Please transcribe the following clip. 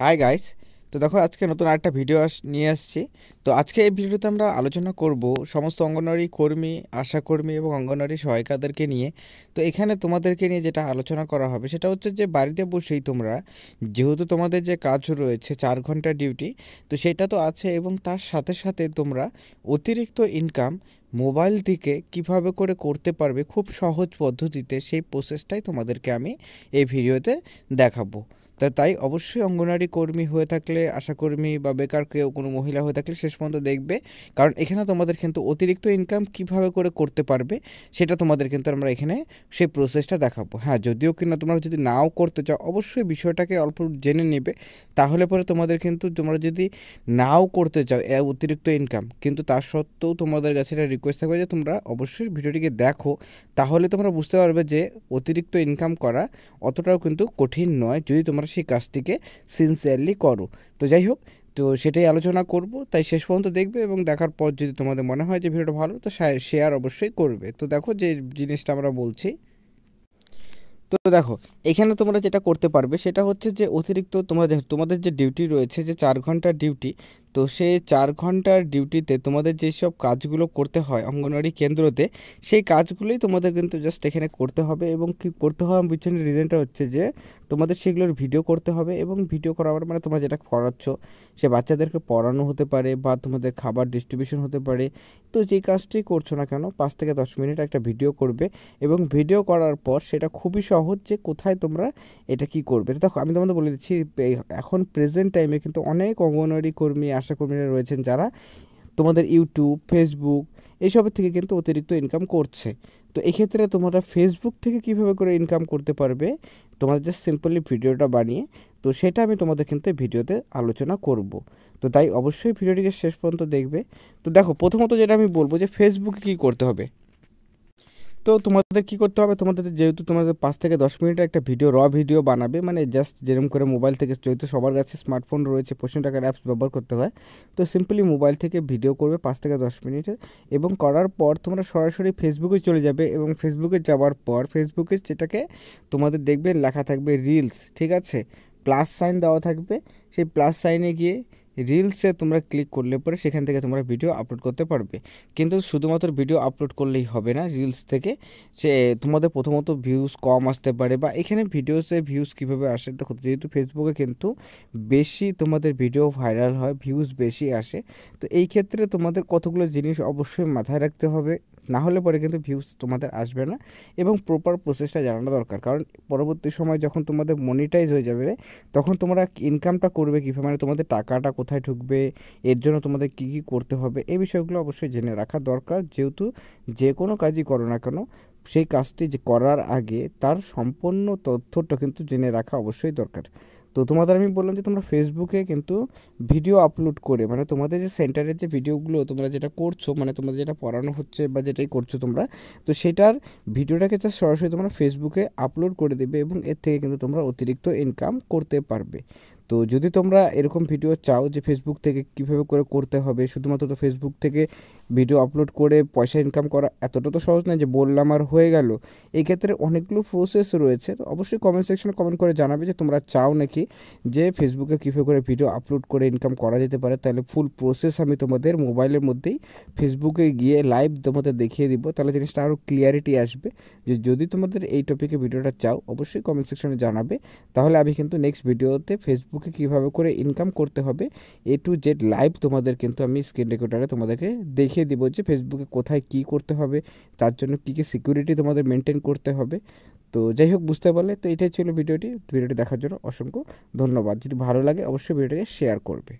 Hi guys. তো দেখো আজকে নতুন আরেকটা ভিডিও নিয়ে আসছি। তো আজকে এই ভিডিওতে আমরা আলোচনা করব সমস্ত অঙ্গনওয়াড়ি কর্মী, আশাকর্মী এবং অঙ্গনওয়াড়ি সহায়িকাদেরকে নিয়ে। তো এখানে তোমাদেরকে নিয়ে যেটা আলোচনা করা হবে সেটা হচ্ছে যে বাড়িতে বসেই তোমরা, যেহেতু তোমাদের যে কাজ রয়েছে 4 ঘন্টা ডিউটি, তো সেটা তো আছে এবং তার সাথে সাথে তোমরা অতিরিক্ত ইনকাম মোবাইল থেকে কিভাবে করে করতে পারবে খুব সহজ পদ্ধতিতে, সেই প্রসেসটাই তোমাদেরকে আমি এই ভিডিওতে দেখাবো। তাই অবশ্যই অঙ্গনওয়াড়ি কর্মী হয়ে থাকলে, আশাকর্মী বা বেকার কেউ কোনো মহিলা হয়ে থাকলে শেষ পর্যন্ত দেখবে, কারণ এখানে তোমাদের কিন্তু অতিরিক্ত ইনকাম কিভাবে করে করতে পারবে সেটা তোমাদের কিন্তু আমরা এখানে সেই প্রসেসটা দেখাবো। হ্যাঁ, যদিও কিনা তোমরা যদি নাও করতে চাও অবশ্যই বিষয়টাকে অল্প জেনে নেবে, তাহলে পরে তোমাদের কিন্তু তোমরা যদি নাও করতে চাও অতিরিক্ত ইনকাম, কিন্তু তার সত্ত্বেও তোমাদের কাছে এটা রিকোয়েস্ট থাকবে যে তোমরা অবশ্যই ভিডিওটিকে দেখো, তাহলে তোমরা বুঝতে পারবে যে অতিরিক্ত ইনকাম করা অতটাও কিন্তু কঠিন নয় যদি তোমরা সেই কাজটিকে সিনসিয়ারলি করো। তো যাই হোক, তো সেটাই আলোচনা করব, তাই শেষ পর্যন্ত দেখবে এবং দেখার পর যদি তোমাদের মনে হয় যে ভিডিওটা ভালো, তো শেয়ার অবশ্যই করবে। তো দেখো যে জিনিসটা আমরা বলছি, তো দেখো এখানে তোমরা যেটা করতে পারবে সেটা হচ্ছে যে অতিরিক্ত তোমাদের যে ডিউটি রয়েছে, যে 4 ঘন্টার ডিউটি, তো সেই 4 ঘন্টার ডিউটিতে তোমাদের যেসব কাজগুলো করতে হয় অঙ্গনওয়াড়ি কেন্দ্রতে, সেই কাজগুলোই তোমাদের কিন্তু জাস্ট এখানে করতে হবে। এবং কি করতে হবে পিছনের রিজনটা হচ্ছে যে তোমাদের সেগুলোর ভিডিও করতে হবে, এবং ভিডিও করাবার মানে তোমরা যেটা পড়াচ্ছ সে বাচ্চাদেরকে পড়ানো হতে পারে বা তোমাদের খাবার ডিস্ট্রিবিউশন হতে পারে। তো যেই কাজটি করছো না কেন 5 থেকে 10 মিনিট একটা ভিডিও করবে, এবং ভিডিও করার পর সেটা খুবই সহজ যে কোথায় তোমরা এটা কি করবে। তো দেখো আমি তোমাদের বলে দিচ্ছি, এখন প্রেজেন্ট টাইমে কিন্তু অনেক অঙ্গনওয়াড়ি কর্মী, আশাকর্মীরা রয়েছেন যারা তোমাদের ইউটিউব, ফেসবুক এইসবের থেকে কিন্তু অতিরিক্ত ইনকাম করছে। তো এক্ষেত্রে তোমরা ফেসবুক থেকে কিভাবে করে ইনকাম করতে পারবে, তোমাদের জাস্ট সিম্পলি ভিডিওটা বানিয়ে, তো সেটা আমি তোমাদের কিন্তু ভিডিওতে আলোচনা করব। তো তাই অবশ্যই ভিডিওটিকে শেষ পর্যন্ত দেখবে। তো দেখো প্রথমত যেটা আমি বলবো যে ফেসবুকে কী করতে হবে। তো তোমাদের কি করতে হবে, তোমাদের যেহেতু তোমাদের 5 থেকে 10 মিনিটের একটা ভিডিও বানাবে, মানে জাস্ট যেরকম করে মোবাইল থেকে, যেহেতু সবার কাছে স্মার্টফোন রয়েছে, 25 টাকার অ্যাপস ব্যবহার করতে হয়, তো সিম্পলি মোবাইল থেকে ভিডিও করবে 5 থেকে 10 মিনিটের। এবং করার পর তোমরা সরাসরি ফেসবুকে চলে যাবে, এবং ফেসবুকে যাওয়ার পর ফেসবুকে যেটাকে তোমাদের দেখবে লেখা থাকবে রিলস, ঠিক আছে, প্লাস সাইন দেওয়া থাকবে, সেই প্লাস সাইনে গিয়ে রিলসে তোমরা ক্লিক করলে পরে সেখান থেকে তোমরা ভিডিও আপলোড করতে পারবে। কিন্তু শুধুমাত্র ভিডিও আপলোড করলেই হবে না, রিলস থেকে সে তোমাদের প্রথমত ভিউজ কম আসতে পারে, বা এখানে ভিডিওসে ভিউজ কীভাবে আসে, দেখো যেহেতু ফেসবুকে কিন্তু বেশি তোমাদের ভিডিও ভাইরাল হয়, ভিউজ বেশি আসে, তো এই ক্ষেত্রে তোমাদের কতগুলো জিনিস অবশ্যই মাথায় রাখতে হবে, না হলে পরে কিন্তু ভিউজ তোমাদের আসবে না। এবং প্রপার প্রসেসটা জানানো দরকার, কারণ পরবর্তী সময় যখন তোমাদের মনিটাইজ হয়ে যাবে তখন তোমরা ইনকামটা করবে কীভাবে, মানে তোমাদের টাকাটা কোথায় ঢুকবে, এর জন্য তোমাদের কী কী করতে হবে, এই বিষয়গুলো অবশ্যই জেনে রাখা দরকার। যেহেতু যে কোনো কাজই করো না কেন, সেই কাজটি যে করার আগে তার সম্পূর্ণ তথ্যটা কিন্তু জেনে রাখা অবশ্যই দরকার। তো তোমাদের আমি বললাম যে তোমরা ফেসবুকে কিন্তু ভিডিও আপলোড করে, মানে তোমাদের যে সেন্টারের যে ভিডিওগুলো তোমরা যেটা করছো, মানে তোমাদের যেটা পড়ানো হচ্ছে বা যেটাই করছো তোমরা, তো সেটার ভিডিওটাকে জাস্ট সরাসরি তোমরা ফেসবুকে আপলোড করে দেবে, এবং এর থেকে কিন্তু তোমরা অতিরিক্ত ইনকাম করতে পারবে। তো যদি তোমরা এরকম ভিডিও চাও যে ফেসবুক থেকে কীভাবে করে করতে হবে, শুধুমাত্র তো ফেসবুক থেকে ভিডিও আপলোড করে পয়সা ইনকাম করা এতটা তো সহজ নয় যে বললাম আর হয়ে গেল। এই ক্ষেত্রে অনেকগুলো প্রসেস রয়েছে, তো অবশ্যই কমেন্ট সেকশনে কমেন্ট করে জানাবে যে তোমরা চাও নাকি যে ফেসবুকে কীভাবে করে ভিডিও আপলোড করে ইনকাম করা যেতে পারে। তাহলে ফুল প্রসেস আমি তোমাদের মোবাইলের মধ্যেই ফেসবুকে গিয়ে লাইভ তোমাদের দেখিয়ে দিব, তাহলে জিনিসটা আরও ক্লিয়ারিটি আসবে। যে যদি তোমাদের এই টপিকে ভিডিওটা চাও অবশ্যই কমেন্ট সেকশনে জানাবে, তাহলে আমি কিন্তু নেক্সট ভিডিওতে ফেসবুকে কীভাবে করে ইনকাম করতে হবে A to Z লাইভ তোমাদের কিন্তু আমি স্ক্রিন রেকর্ডারে তোমাদেরকে দেখিয়ে দিব, যে ফেসবুকে কোথায় কী করতে হবে, তার জন্য কী কী সিকিউরিটি তোমাদের মেনটেন করতে হবে। তো যাই হোক, বুঝতে পারলে। তো এটাই ছিল ভিডিওটি দেখার জন্য অসংখ্য ধন্যবাদ। যদি ভালো লাগে অবশ্যই ভিডিওটাকে শেয়ার করবে।